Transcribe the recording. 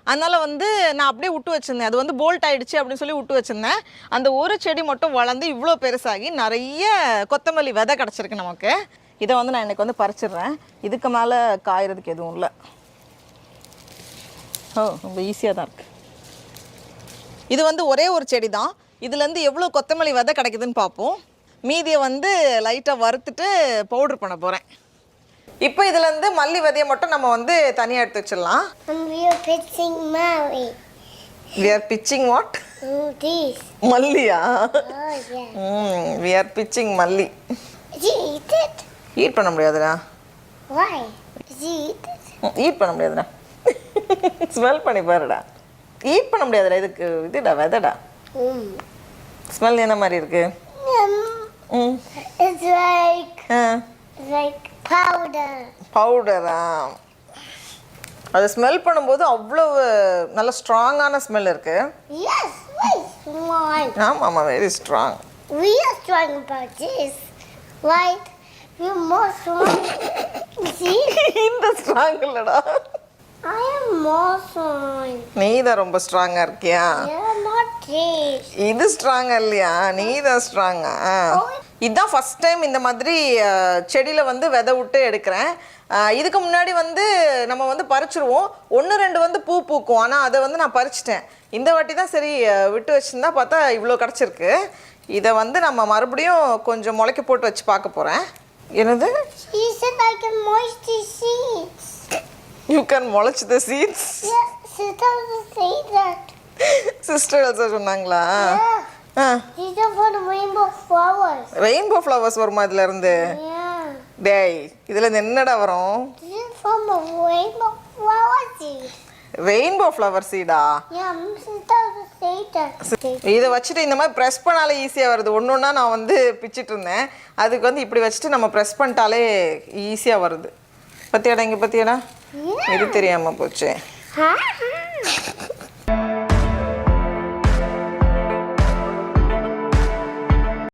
அதனால வந்து நான் அப்படியே விட்டு வச்சிருந்தேன். அது வந்து போல்ட் ஆயிடுச்சு அப்படின்னு சொல்லி விட்டு வச்சிருந்தேன். அந்த ஒரு செடி மட்டும் வளர்ந்து இவ்வளோ பெருசாகி நிறைய கொத்தமல்லி விதை கிடச்சிருக்கு நமக்கு. இதை வந்து நான் இன்னைக்கு வந்து பறிச்சிடுறேன். இதுக்கு மேலே காயறதுக்கு எதுவும் இல்லை. ரொம்ப ஈஸியாக தான் இருக்குது. இது வந்து ஒரே ஒரு செடி தான். இதுலேருந்து எவ்வளோ கொத்தமல்லி விதை கிடைக்குதுன்னு பார்ப்போம். மீதியை வந்து லைட்டாக வறுத்துட்டு பவுட்ரு பண்ண போகிறேன். இப்போ இதுலேருந்து மல்லி விதையை மட்டும் நம்ம வந்து தனியாக எடுத்து வச்சிடலாம். We are pitching Mary. We are pitching what? This. மல்லியா? Oh, yeah. We are pitching மல்லி. Did you eat it? Eat பண்ண முடியாதுடா. Why? Did you eat it? Eat பண்ண முடியாதுடா. ஸ்மெல் பண்ணி பாருடா. ஈட் பண்ண முடியாதுடா. இதுக்கு இதுடா விதைடா. ஸ்மெல் என்ன மாதிரி இருக்கு? It's like powder. பவுடரா? அது ஸ்மெல் பண்ணும்போது அவ்வளோ நல்ல ஸ்ட்ராங்கான ஸ்மெல் இருக்கு. Yes, very strong. ஆமாம், very strong. We are strong about this, right? We're more strong. See? இந்த ஸ்ட்ராங் இல்லடா. I am more strong. நீ தான் ரொம்ப ஸ்ட்ராங்காக இருக்கியா? You're not this. இது ஸ்ட்ராங்கா இல்லையா? நீ தான் ஸ்ட்ராங்கா? இதுதான் ஃபஸ்ட் டைம் இந்த மாதிரி செடியில் வந்து விதை விட்டு எடுக்கிறேன். இதுக்கு முன்னாடி வந்து நம்ம வந்து பறிச்சிருவோம். 1-2 வந்து பூ பூக்கும். ஆனால் அதை வந்து நான் பறிச்சிட்டேன். இந்த வாட்டி தான் சரி விட்டு வச்சுருந்தா பார்த்தா இவ்வளோ கிடச்சிருக்கு. இதை வந்து நம்ம மறுபடியும் கொஞ்சம் முளைக்க போட்டு வச்சு பார்க்க போகிறேன். என்னது? She said I can moist the seeds. You can mulch the seeds? Yeah, sister say that. Sister Elsa சொன்னாங்களா? These are for the rainbow flowers. Rainbow flowers வருமா இதுல இருந்து? Yeah. டேய், இதுல இருந்து என்னடா வரும்? This is from a rainbow flower seed. Rainbow flower சீடா? Yeah, sister say that. இதை வச்சுட்டு இந்த மாதிரி ப்ரெஸ் பண்ணாலே ஈஸியாக வருது. ஒன்று ஒன்றா நான் வந்து பிச்சுட்டு இருந்தேன். அதுக்கு வந்து இப்படி வச்சுட்டு நம்ம ப்ரெஸ் பண்ணிட்டாலே ஈஸியாக வருது. பத்தியாடா, இங்கே பத்தியாடா? இது தெரியாமல் போச்சு.